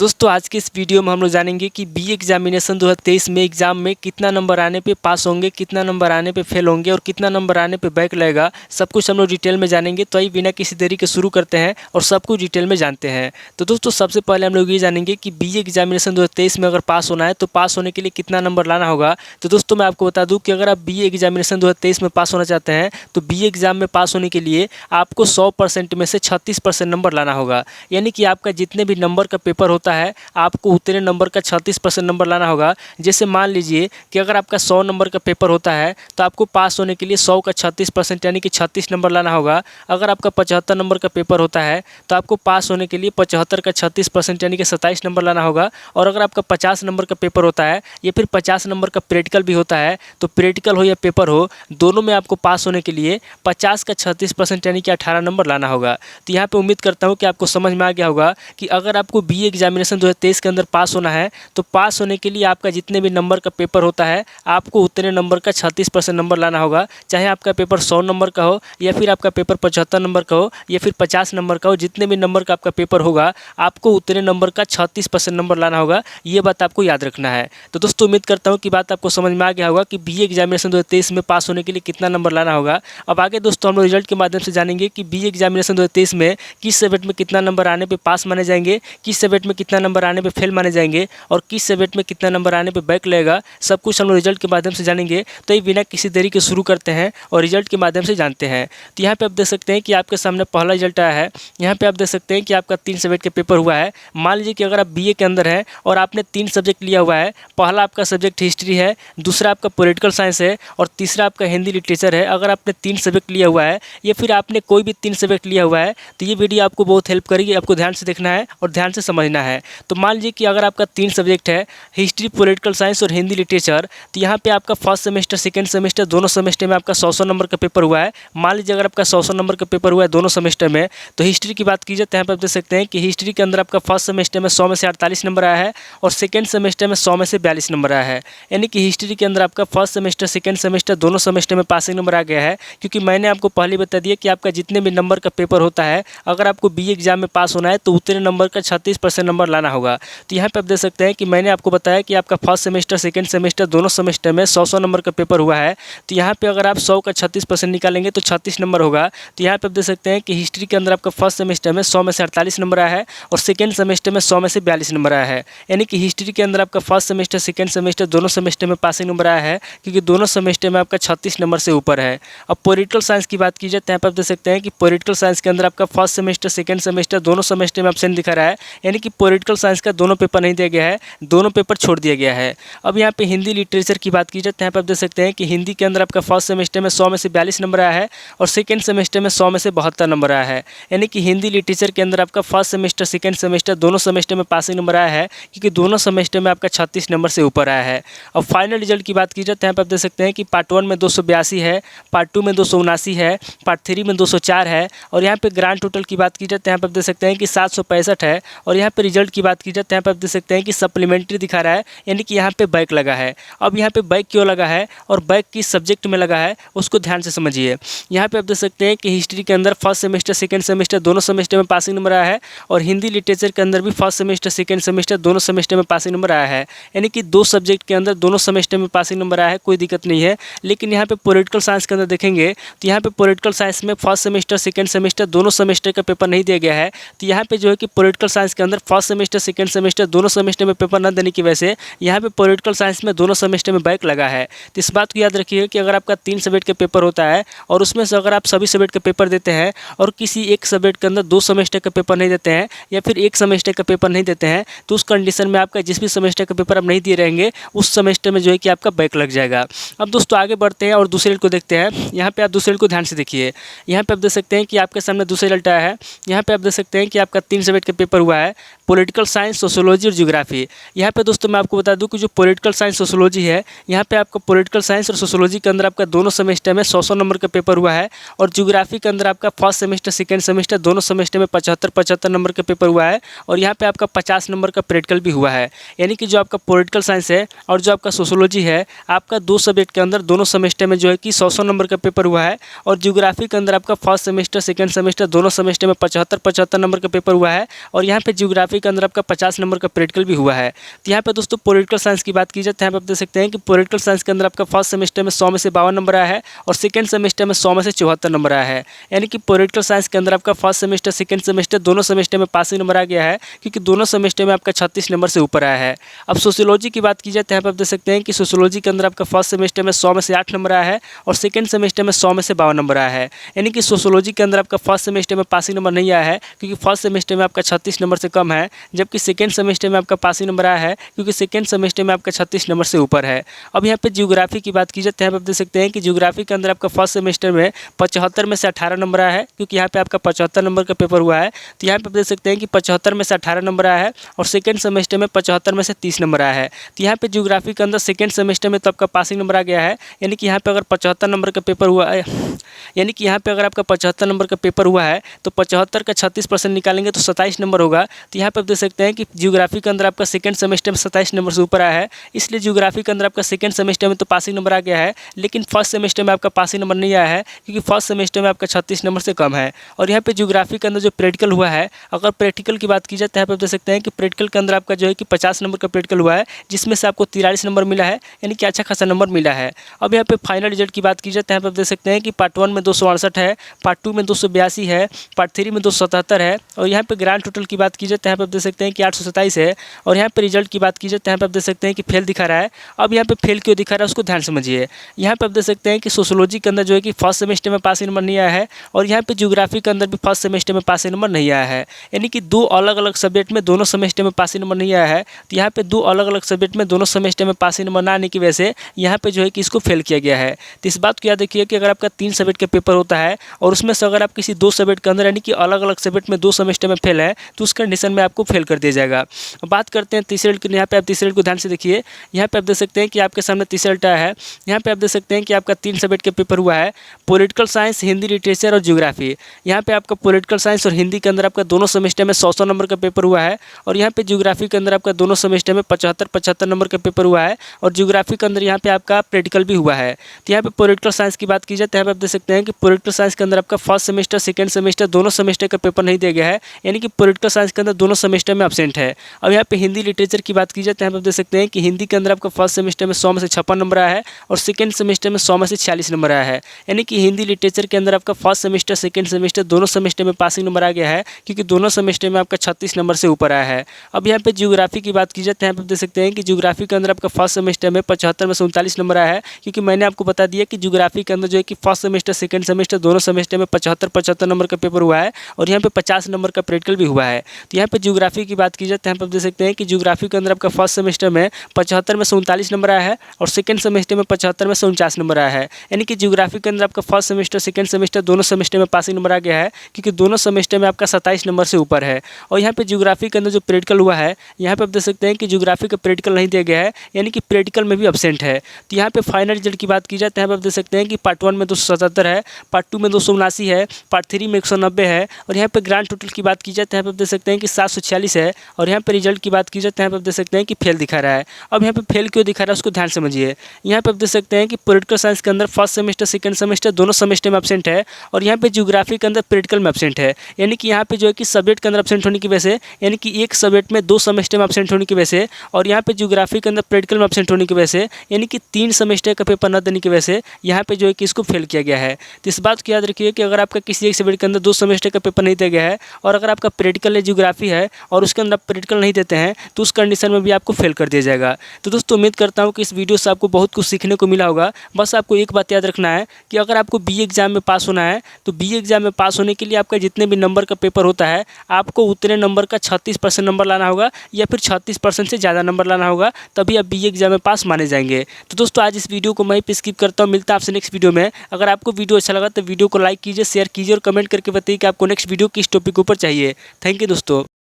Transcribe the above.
दोस्तों आज के इस वीडियो में हम लोग जानेंगे कि बी एग्जामिनेशन 2023 में एग्ज़ाम में कितना नंबर आने पे पास होंगे, कितना नंबर आने पे फेल होंगे और कितना नंबर आने पे बैक लगेगा। सब कुछ हम लोग डिटेल में जानेंगे। तो आइए बिना किसी देरी के शुरू करते हैं और सब कुछ डिटेल में जानते हैं। तो दोस्तों सबसे पहले हम लोग ये जानेंगे कि बी एग्जामिनेशन 2023 में अगर पास होना है तो पास होने के लिए कितना नंबर लाना होगा। तो दोस्तों मैं आपको बता दूँ कि अगर आप बी एग्जामिनेशन 2023 में पास होना चाहते हैं तो बी एग्ज़ाम में पास होने के लिए आपको 100% में से 36% नंबर लाना होगा। यानी कि आपका जितने भी नंबर का पेपर होता है आपको उतने नंबर का 36% नंबर लाना होगा। जैसे मान लीजिए कि अगर आपका 100 नंबर का पेपर होता है तो आपको पास होने के लिए 100 का 36% यानी कि 36 नंबर लाना होगा। अगर आपका 75 नंबर का पेपर होता है तो आपको पास होने के लिए 75 का 36% यानी कि 27 नंबर लाना होगा। और अगर आपका 50 नंबर का पेपर होता है या फिर 50 नंबर का प्रैक्टिकल भी होता है तो प्रैक्टिकल हो या पेपर हो दोनों में आपको पास होने के लिए 50 का 36% यानी कि 18 नंबर लाना होगा। तो यहाँ पे उम्मीद करता हूँ कि आपको समझ में आ गया होगा कि अगर आपको बी एग्जामिनेशन 2023 के अंदर पास होना है तो पास होने के लिए आपका जितने भी नंबर का पेपर होता है आपको उतने नंबर का 36% नंबर लाना होगा। चाहे आपका पेपर 100 नंबर का हो या फिर आपका पेपर 75 नंबर का हो या फिर 50 नंबर का हो, जितने भी नंबर का आपका पेपर होगा आपको उतने नंबर का 36% नंबर लाना होगा। ये बात आपको याद रखना है। तो दोस्तों उम्मीद करता हूँ कि बात आपको समझ में आ गया होगा कि बी एग्जामिनेशन 2023 में पास होने के लिए कितना नंबर लाना होगा। अब आगे दोस्तों हम लोग रिजल्ट के माध्यम से जानेंगे कि बी एग्जामिनेशन 2023 में किस सब्जेक्ट में कितना नंबर आने पे पास माने जाएंगे, किस सब्जेक्ट में कितना नंबर आने पे फेल माने जाएंगे और किस सब्जेक्ट में कितना नंबर आने पे बैक लगेगा। सब कुछ हम लोग रिजल्ट के माध्यम से जानेंगे। तो ये बिना किसी देरी के शुरू करते हैं और रिजल्ट के माध्यम से जानते हैं। तो यहाँ पे आप देख सकते हैं कि आपके सामने पहला रिजल्ट आया है। यहाँ पे आप देख सकते हैं कि आपका 3 सब्जेक्ट का पेपर हुआ है। मान लीजिए कि अगर आप बीए के अंदर हैं और आपने 3 सब्जेक्ट लिया हुआ है। पहला आपका सब्जेक्ट हिस्ट्री है, दूसरा आपका पॉलिटिकल साइंस है और तीसरा आपका हिंदी लिटरेचर है। अगर आपने 3 सब्जेक्ट लिया हुआ है या फिर आपने कोई भी 3 सब्जेक्ट लिया हुआ है तो ये वीडियो आपको बहुत हेल्प करेगी। आपको ध्यान से देखना है और ध्यान से समझना है। तो मान लीजिए कि अगर आपका 3 सब्जेक्ट है हिस्ट्री, पॉलिटिकल साइंस और हिंदी लिटरेचर, तो यहाँ पे आपका फर्स्ट सेमेस्टर सेकंड सेमेस्टर दोनों सेमेस्टर में आपका 100 नंबर का पेपर हुआ है। मान लीजिए अगर आपका 100 नंबर का पेपर हुआ है दोनों सेमेस्टर में, तो हिस्ट्री की बात की जाए तो यहाँ पर आप देख सकते हैं कि हिस्ट्री के अंदर आपका फर्स्ट सेमेस्टर में 100 में से 48 नंबर आया है और सेकेंड सेमेस्टर में 100 में से 42 नंबर आया है। यानी कि हिस्ट्री के अंदर आपका फर्स्ट सेमेस्टर सेकेंड सेमेस्टर दोनों सेमेस्टर में पासिंग नंबर आ गया है। क्योंकि मैंने आपको पहले बता दिया कि आपका जितने भी नंबर का पेपर होता है अगर आपको बी एग्जाम में पास होना है तो उतने नंबर का 36% नंबर लाना होगा। तो यहाँ पे आप देख सकते हैं कि मैंने आपको बताया कि आपका फर्स्ट सेमेस्टर सेकंड सेमेस्टर दोनों सेमेस्टर में 100 नंबर का पेपर हुआ है। तो यहाँ पे अगर आप 100 का 36% निकालेंगे तो 36 नंबर होगा। तो यहाँ पे आप देख सकते हैं कि हिस्ट्री के अंदर आपका फर्स्ट सेमेस्टर में 100 में से 48 नंबर आया है और सेकेंड सेमेस्टर में 100 में से 42 नंबर आया है। यानी कि हिस्ट्री के अंदर आपका फर्स्ट सेमेस्टर सेकेंड सेमेस्टर दोनों सेमेस्टर में पासिंग नंबर आया है क्योंकि दोनों सेमेस्टर में आपका 36 नंबर से ऊपर है। अब पॉलिटिकल साइंस की बात की जाए तो यहाँ पर आप देख सकते हैं कि पॉलिटिकल साइंस के अंदर आपका फर्स्ट सेमेस्टर सेकेंड सेमेस्टर दोनों सेमेस्टर में ऑप्शन दिखा रहा है। यानी कि पॉलिटिकल साइंस का दोनों पेपर नहीं दिया गया है, दोनों पेपर छोड़ दिया गया है। अब यहाँ पे हिंदी लिटरेचर की बात की जाए तो यहाँ पे आप देख सकते हैं कि हिंदी के अंदर आपका फर्स्ट सेमेस्टर में 100 में से 42 नंबर आया है और सेकेंड सेमेस्टर में 100 में से 72 नंबर आया है। यानी कि हिंदी लिटरेचर के अंदर आपका फर्स्ट सेमेस्टर सेकेंड सेमेस्टर दोनों सेमेस्टर में पासिंग नंबर आया है क्योंकि दोनों सेमेस्टर में आपका 36 नंबर से ऊपर आया है। अब फाइनल रिजल्ट की बात की जाए तो यहाँ पर आप देख सकते हैं कि पार्ट 1 में 282 है, पार्ट 2 में 279 है, पार्ट 3 में 204 है और यहाँ पे ग्रांड टोटल की बात की जाए तो यहाँ पर आप देख सकते हैं कि 765 है। और यहाँ पे रिजल्ट की बात की जाए तो यहाँ पर आप देख सकते हैं कि सप्लीमेंट्री दिखा रहा है यानी कि यहाँ पे बैक लगा है। अब यहाँ पे बैक क्यों लगा है और बैक किस सब्जेक्ट में लगा है उसको ध्यान से समझिए। यहाँ पे आप देख सकते हैं कि हिस्ट्री के अंदर फर्स्ट सेमेस्टर सेकेंड सेमेस्टर दोनों सेमेस्टर में पासिंग नंबर आया है और हिंदी लिटरेचर के अंदर भी फर्स्ट सेमेस्टर सेकेंड सेमेस्टर दोनों सेमेस्टर में पासिंग नंबर आया है। यानी कि 2 सब्जेक्ट के अंदर दोनों सेमेस्टर में पासिंग नंबर आया है, कोई दिक्कत नहीं है। लेकिन यहाँ पे पॉलिटिकल साइंस के अंदर देखेंगे तो यहाँ पे पॉलिटिकल साइंस में फर्स्ट सेमेस्टर सेकेंड सेमेस्टर दोनों सेमेस्टर का पेपर नहीं दिया गया है। तो यहाँ पे जो है कि पॉलिटिकल साइंस के अंदर फर्स्ट सेमेस्टर सेकेंड सेमेस्टर दोनों सेमेस्टर में पेपर न देने की वजह से यहाँ पे पॉलिटिकल साइंस में दोनों सेमेस्टर में बैक लगा है। तो इस बात को याद रखिए कि अगर आपका 3 सब्जेक्ट का पेपर होता है और उसमें से अगर आप सभी सब्जेक्ट का पेपर देते हैं और किसी एक सब्जेक्ट के अंदर 2 सेमेस्टर का पेपर नहीं देते हैं या फिर 1 सेमेस्टर का पेपर नहीं देते हैं तो उस कंडीशन में आपका जिस भी सेमेस्टर का पेपर आप नहीं दिए रहेंगे उस सेमेस्टर में जो है कि आपका बैक लग जाएगा। अब दोस्तों आगे बढ़ते हैं और दूसरे को देखते हैं। यहाँ पे आप दूसरे को ध्यान से देखिए। यहाँ पे आप देख सकते हैं कि आपके सामने दूसरा रिजल्ट आया है। यहाँ पे आप देख सकते हैं कि आपका 3 सब्जेक्ट का पेपर हुआ है, पॉलिटिकल साइंस, सोशियोलॉजी और ज्योग्राफी। यहाँ पे दोस्तों मैं आपको बता दूं कि जो पॉलिटिकल साइंस सोशियोलॉजी है यहाँ पे आपका पॉलिटिकल साइंस और सोशियोलॉजी के अंदर आपका दोनों सेमेस्टर में 100 नंबर का पेपर हुआ है और ज्योग्राफी के अंदर आपका फर्स्ट सेमेस्टर सेकेंड सेमेस्टर दोनों सेमेस्टर में 75 नंबर का पेपर हुआ है और यहाँ पे आपका 50 नंबर का प्रैक्टिकल भी हुआ है। यानी कि जो आपका पॉलिटिकल साइंस है और जो आपका सोशियोलॉजी है आपका 2 सब्जेक्ट के अंदर दोनों सेमेस्टर में जो है कि 100 नंबर का पेपर हुआ है और ज्योग्राफी के अंदर आपका फर्स्ट सेमेस्टर सेकेंड सेमेस्टर दोनों सेमेस्टर में 75 नंबर का पेपर हुआ है और यहाँ पे ज्योग्राफी के अंदर आपका 50 नंबर का प्रैक्टिकल भी हुआ है। तो यहाँ पे दोस्तों पॉलिटिकल साइंस की बात की जाए तो यहाँ पे आप देख सकते हैं कि पॉलिटिकल साइंस के अंदर आपका फर्स्ट सेमेस्टर में 100 में से 52 नंबर आया है और सेकंड सेमेस्टर में 100 में से 74 नंबर आया है। यानी कि पॉलिटिकल साइंस के अंदर आपका फर्स्ट सेमेस्टर सेकंड सेमेस्टर दोनों सेमेस्टर में पासिंग नंबर आ गया है, क्योंकि दोनों सेमेस्टर में आपका 36 नंबर से ऊपर आया है। अब सोशियोलॉजी की बात की जाए तो यहाँ पे आप देख सकते हैं कि सोशियोलॉजी के अंदर आपका फर्स्ट सेमेस्टर में 100 में से 8 नंबर आया है और सेकंड सेमेस्टर में 100 में से 52 नंबर आया है। यानी कि सोशियोलॉजी के अंदर आपका फर्स्ट सेमेस्टर में पासिंग नंबर नहीं आया है, क्योंकि फर्स्ट सेमेस्टर में आपका 36 नंबर से कम है, जबकि सेकंड सेमेस्टर में आपका पासिंग नंबर आया है, क्योंकि सेकंड सेमेस्टर में आपका 36 नंबर से ऊपर है। अब यहाँ पे ज्योग्राफी की बात की जाए तो यहाँ पे आप देख सकते हैं कि ज्योग्राफी के अंदर आपका फर्स्ट सेमेस्टर में 75 में से 18 नंबर आया है, क्योंकि यहाँ पे आपका 75 नंबर का पेपर हुआ है। तो यहाँ पे आप देख सकते हैं कि 75 में से 18 नंबर आया है और सेकंड सेमेस्टर में 75 में से 30 नंबर आया है। तो यहाँ पे ज्योग्राफी के अंदर सेकंड सेमेस्टर में तो आपका पासिंग नंबर आ गया है। यानी कि यहाँ पे अगर 75 नंबर का पेपर हुआ है, यानी कि यहाँ पे अगर आपका 75 नंबर का पेपर हुआ है तो 75 का 36% निकालेंगे तो 27 नंबर होगा। तो यहाँ पे आप देख सकते हैं कि ज्योग्राफी के अंदर आपका सेकंड सेमेस्टर में 27 नंबर से ऊपर आया है, इसलिए ज्योग्राफी के अंदर आपका सेकंड सेमेस्टर में तो पासिंग नंबर आ गया है, लेकिन फर्स्ट सेमेस्टर में आपका पासिंग नंबर नहीं आया है, क्योंकि फर्स्ट सेमेस्टर में आपका 36 नंबर से कम है। और यहाँ पे ज्योग्राफी के अंदर जो प्रैक्टिकल हुआ है, अगर प्रैक्टिकल की बात की जाए तो यहाँ पे आप देख सकते हैं कि प्रैक्टिकल के अंदर आपका जो है कि 50 नंबर का प्रैक्टिकल हुआ है, जिसमें से आपको 43 नंबर मिला है, यानी कि अच्छा खासा नंबर मिला है। अब यहाँ पे फाइनल रिजल्ट की बात की जाए तो यहाँ पे आप देख सकते हैं कि पार्ट 1 में 268 है, पार्ट 2 में 282 है, पार्ट 3 में 277 है, और यहाँ पे ग्रांड टोटल की बात की जाए तो यहाँ पे आप देख सकते हैं कि 827 है। और यहाँ पे रिजल्ट की बात की जाए तो यहाँ पे आप देख सकते हैं कि फेल दिखा रहा है। अब यहाँ पे फेल क्यों दिखा रहा है उसको ध्यान समझिए। यहाँ पे आप देख सकते हैं कि सोशियोलॉजी के अंदर जो है कि फर्स्ट सेमेस्टर में पासिंग नंबर नहीं आया है, और यहाँ पे ज्योग्राफी के अंदर भी फर्स्ट सेमेस्टर में पासिंग नंबर नहीं आया है, यानी कि दो अलग अलग सब्जेक्ट में दोनों सेमेस्टर में पासिंग नंबर नहीं आया है। तो यहाँ पे दो अलग अलग सब्जेक्ट में दोनों सेमेस्टर में पासिंग नंबर ना आने की वजह से यहाँ पे जो है कि इसको फेल किया गया है। तो इस बात को याद रखिए कि अगर आपका 3 सब्जेक्ट का पेपर होता है और उसमें से अगर आप किसी 2 सब्जेक्ट के अंदर यानी कि अलग अलग सब्जेक्ट में 2 सेमेस्टर में फेल है तो उस कंडीशन में आपको फेल कर दिया जाएगा। बात करते हैं तीसरे की। यहाँ पे आप तीसरे को ध्यान से देखिए। यहाँ पे आप देख सकते हैं कि आपके सामने तीसरा उल्टा है। यहाँ पे आप देख सकते हैं कि आपका 3 सब्जेक्ट का पेपर हुआ है, पॉलिटिकल साइंस, हिंदी लिटरेचर और ज्योग्राफी। यहाँ पे आपका पॉलिटिकल साइंस और हिंदी के अंदर आपका दोनों सेमेस्टर में 100 नंबर का पेपर हुआ है, और यहाँ पे ज्योग्राफी के अंदर आपका दोनों सेमेस्टर में 75 नंबर का पेपर हुआ है, और ज्योग्राफी के अंदर यहाँ पे आपका प्रैक्टिकल भी हुआ है। तो यहाँ पे पॉलिटिकल साइंस की बात की जाए तो यहाँ पे आप देख सकते हैं कि पॉलिटिकल साइंस के अंदर आपका फर्स्ट सेमेस्टर सेकंड सेमेस्टर दोनों सेमेस्टर का पेपर नहीं दिया गया है, यानी कि पॉलिटिकल साइंस के अंदर दोनों सेमेस्टर में एब्सेंट है। अब यहाँ पे हिंदी लिटरेचर की बात की जाए तो यहाँ पे आप देख सकते हैं कि हिंदी के अंदर आपका फर्स्ट सेमेस्टर में 100 में से 56 नंबर आया है और सेकंड सेमेस्टर में 100 में से 46 नंबर आया है। यानी कि हिंदी लिटरेचर के अंदर आपका फर्स्ट सेमेस्टर सेकंड सेमेस्टर दोनों सेमेस्टर में पासिंग नंबर आ गया है, क्योंकि दोनों सेमेस्टर में आपका 36 नंबर से ऊपर आया है। अब यहाँ पे ज्योग्राफी की बात की जाए तो यहाँ पे देख सकते हैं कि ज्योग्राफी के अंदर आपका फर्स्ट सेमेस्टर में 75 में से 39 नंबर आया है, क्योंकि मैंने आपको बता दिया कि ज्योग्राफी के अंदर जो है कि फर्स्ट सेमेस्टर सेकंड सेमेस्टर दोनों सेमेस्टर में 75 नंबर का पेपर हुआ है, और यहाँ पे 50 नंबर का प्रैक्टिकल भी हुआ है। तो यहाँ पे ज्योग्राफी की बात की जाए तो यहाँ पे देख सकते हैं कि ज्योग्राफी के अंदर आपका फर्स्ट सेमेस्टर में 75 में से 39 नंबर आया है, और सेकंड सेमेस्टर में 75 में से 49 नंबर आया है। यानी कि ज्योग्राफी के अंदर आपका फर्स्ट सेमेस्टर सेकंड सेमेस्टर दोनों सेमेस्टर में पासिंग नंबर आ गया है, क्योंकि दोनों सेमेस्टर में आपका 27 नंबर से ऊपर है। और यहाँ पे ज्योग्राफी के अंदर जो प्रैक्टिकल हुआ है, यहाँ पे आप देख सकते हैं कि ज्योग्राफी का प्रैक्टिकल नहीं दिया गया है, यानी कि प्रैक्टिकल में भी एब्सेंट है। तो यहाँ पे फाइनल रिजल्ट की बात की जाए तो यहाँ पे आप देख सकते हैं कि पार्ट 1 में 277 है, पार्ट 2 में 279 है, पार्ट 3 में 190 है, और यहाँ पे ग्रांड टोटल की बात की जाए तो यहाँ पे आप देख सकते हैं कि 746 है। और यहाँ पे रिजल्ट की बात की जाए तो यहाँ पे आप देख सकते हैं कि फेल दिखा रहा है। अब यहाँ पे फेल क्यों दिखा रहा है उसको ध्यान समझिए। यहाँ पे आप देख सकते हैं कि पॉलिटिकल साइंस के अंदर फर्स्ट सेमेस्टर सेकंड सेमेस्टर दोनों सेमेस्टर में एब्सेंट है, और यहाँ पे ज्योग्राफी के अंदर प्रैक्टिकल में एब्सेंट है। यानी कि यहाँ पे जो है कि सब्जेक्ट के अंदर एब्सेंट होने की वजह से, यानी कि एक सब्जेक्ट में 2 सेमेस्टर में एब्सेंट होने की वजह से, और यहाँ पे ज्योग्राफी के अंदर प्रैक्टिकल में एब्सेंट होने की वजह से, यानी कि 3 सेमेस्टर का पेपर न देने की वजह से यहाँ पे जो है कि इसको फेल किया गया है। तो इस बात को याद रखिए कि अगर आपका किसी एक सब्जेक्ट के अंदर 2 सेमेस्टर का पेपर नहीं दिया गया है, और अगर आपका प्रैक्टिकल है ज्योग्राफी है और उसके अंदर प्रैक्टिकल नहीं देते हैं, तो उस कंडीशन में भी आपको फेल कर दिया जाएगा। तो दोस्तों उम्मीद करता हूँ कि इस वीडियो से आपको बहुत कुछ सीखने को मिला होगा। बस आपको एक बात याद रखना है कि अगर आपको बीए एग्जाम में पास होना है तो बीए एग्जाम में पास होने के लिए आपका जितने भी नंबर का पेपर होता है, आपको उतने नंबर का 36% नंबर लाना होगा, या फिर 36% से ज़्यादा नंबर लाना होगा, तभी आप बीए एग्जाम में पास माने जाएंगे। तो दोस्तों आज इस वीडियो को मैं ही स्किप करता हूँ। मिलता है आपसे नेक्स्ट वीडियो में। अगर आपको वीडियो अच्छा लगा तो वीडियो को लाइक कीजिए, शेयर कीजिए और कमेंट करके बताइए कि आपको नेक्स्ट वीडियो किस टॉपिक के ऊपर चाहिए। थैंक यू दोस्तों।